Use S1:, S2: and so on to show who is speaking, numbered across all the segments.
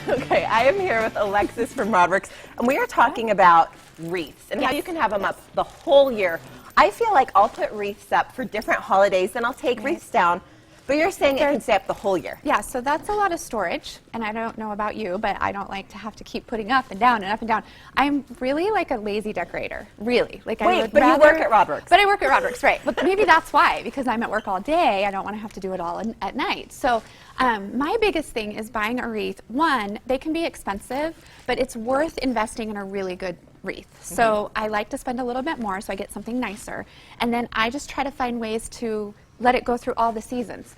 S1: Okay, I am here with Alexis from Roderick's, and we are talking about wreaths and how you can have them up the whole year. I feel like I'll put wreaths up for different holidays, and I'll take wreaths down. But you're saying it can stay up the whole year.
S2: Yeah, so that's a lot of storage, and I don't know about you, but I don't like to have to keep putting up and down and up and down. I'm really like a lazy decorator, really. Like I would
S1: but
S2: rather,
S1: you work at Roderick's.
S2: But I work at Roderick's, right. But maybe that's why, because I'm at work all day, I don't want to have to do it all at night. So my biggest thing is buying a wreath. One, they can be expensive, but it's worth investing in a really good wreath. So I like to spend a little bit more so I get something nicer. And then I just try to find ways to let it go through all the seasons.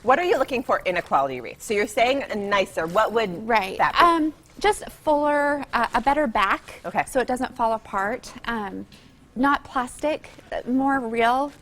S1: What are you looking for in a quality wreath? So you're saying nicer. What would that be?
S2: Just fuller, a better back,
S1: so
S2: it doesn't fall apart. Not plastic, more real,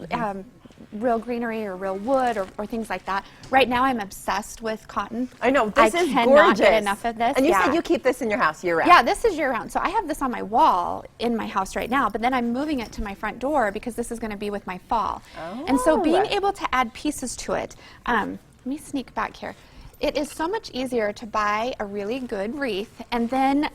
S2: real greenery or real wood or things like that. Right now I'm obsessed with cotton.
S1: I know, this is
S2: cannot
S1: gorgeous.
S2: Get enough of this.
S1: And you said you keep this in your house year round.
S2: Yeah, this is year round. So I have this on my wall in my house right now, but then I'm moving it to my front door because this is going to be with my fall. And so being able to add pieces to it, let me sneak back here. It is so much easier to buy a really good wreath and then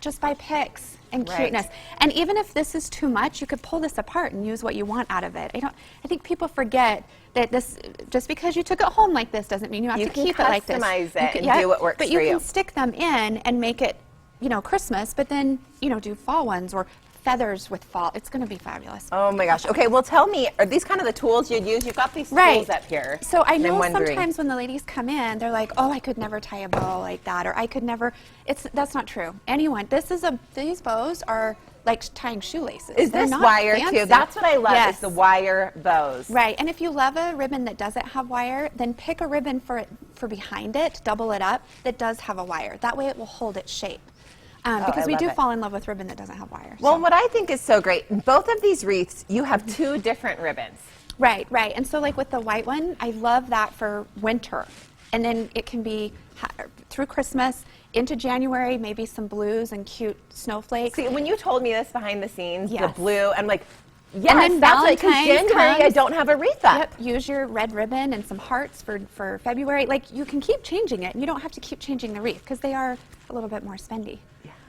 S2: just buy picks and cuteness. And even if this is too much, you could pull this apart and use what you want out of it. I think people forget that this, just because you took it home like this doesn't mean you have to keep it like this.
S1: You can customize it and do what works for you.
S2: But you can stick them in and make it, you know, Christmas, but then, you know, do fall ones or feathers with fall. It's going to be fabulous.
S1: Oh my gosh. Okay, well tell me, are these kind of the tools you'd use? You've got these tools up here.
S2: So I know sometimes when the ladies come in, they're like, oh, I could never tie a bow like that, or I could never, that's not true. Anyone, these bows are like tying shoelaces.
S1: Is this wire too? That's what I love, is the wire bows.
S2: Right, and if you love a ribbon that doesn't have wire, then pick a ribbon for behind it, double it up, that does have a wire. That way it will hold its shape. Because we do fall in love with ribbon that doesn't have wire.
S1: Well, what I think is so great, in both of these wreaths, you have two different ribbons.
S2: Right. And so like with the white one, I love that for winter. And then it can be through Christmas, into January, maybe some blues and cute snowflakes.
S1: See, when you told me this behind the scenes, the blue, I'm like,
S2: yes, and then
S1: that's like, because January I don't have a wreath up.
S2: Yep, use your red ribbon and some hearts for February. Like, you can keep changing it. You don't have to keep changing the wreath because they are a little bit more spendy.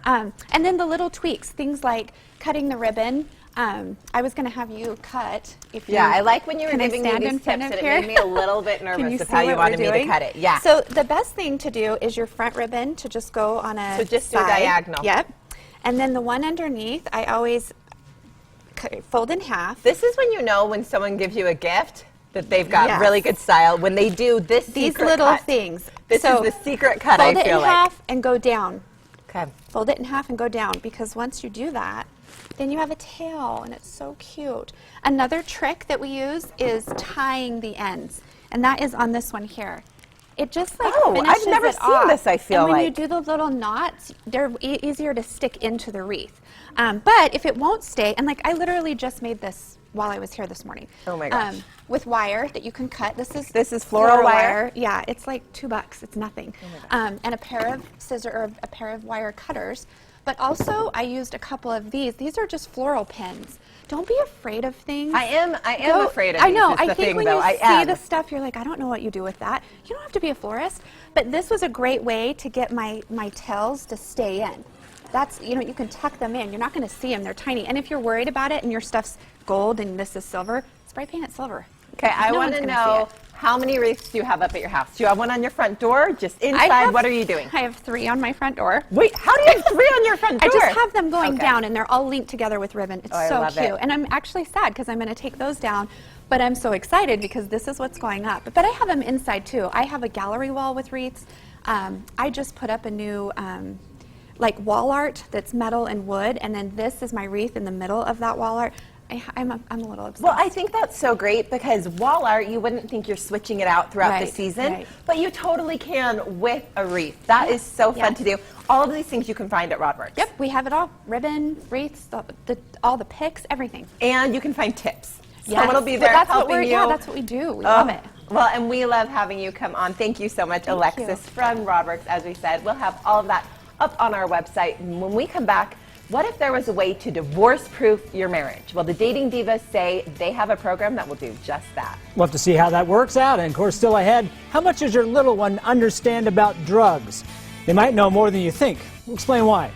S2: And then the little tweaks, things like cutting the ribbon. I was going to have you cut.
S1: I like when you were giving me these tips, and it made me a little bit nervous of how you wanted me to cut it. Yeah.
S2: So the best thing to do is your front ribbon to just go on a
S1: just do a diagonal.
S2: Yep. And then the one underneath, I always fold in half.
S1: This is when you know when someone gives you a gift that they've got really good style, when they do these
S2: little things.
S1: This is the secret cut, I feel like.
S2: Fold it in half and go down.
S1: Okay.
S2: Fold it in half and go down, because once you do that, then you have a tail, and it's so cute. Another trick that we use is tying the ends, and that is on this one here. It just like finishes
S1: I've never
S2: it
S1: seen
S2: off.
S1: this, I feel
S2: and when
S1: like.
S2: you do the little knots, they're easier to stick into the wreath. But if it won't stay, and like I literally just made this while I was here this morning.
S1: Oh my gosh.
S2: With wire that you can cut.
S1: This is floral wire?
S2: Yeah, it's like $2. It's nothing. And a pair of scissors or a pair of wire cutters. But also I used a couple of these. These are just floral pins. Don't be afraid of things.
S1: I am afraid of these.
S2: I know.
S1: I
S2: think when you see the stuff, you're like, I don't know what you do with that. You don't have to be a florist. But this was a great way to get my tails to stay in. That's, you know, you can tuck them in. You're not going to see them. They're tiny. And if you're worried about it and your stuff's gold and this is silver, spray paint it silver.
S1: Okay, I want to know, how many wreaths do you have up at your house? Do you have one on your front door? Just inside? What are you doing?
S2: I have 3 on my front door.
S1: Wait, how do you have 3 on your front door?
S2: I just have them going down, and they're all linked together with ribbon. It's so cute. And I'm actually sad because I'm going to take those down, but I'm so excited because this is what's going up. But I have them inside too. I have a gallery wall with wreaths. I just put up a new like wall art that's metal and wood, and then this is my wreath in the middle of that wall art. I'm a little obsessed.
S1: Well, I think that's so great because wall art, you wouldn't think you're switching it out throughout the season, but you totally can with a wreath. That is so fun to do. All of these things you can find at Roderick's.
S2: Yep, we have it all. Ribbon, wreaths, all the picks, everything.
S1: And you can find tips.
S2: Yes.
S1: Someone will be there helping you.
S2: Yeah, that's what we do. We love it.
S1: Well, and we love having you come on. Thank you so much, Alexis from Roderick's. As we said, we'll have all of that up on our website. And when we come back, what if there was a way to divorce-proof your marriage? Well, the Dating Divas say they have a program that will do just that.
S3: We'll have to see how that works out. And of course, still ahead, how much does your little one understand about drugs? They might know more than you think. We'll explain why.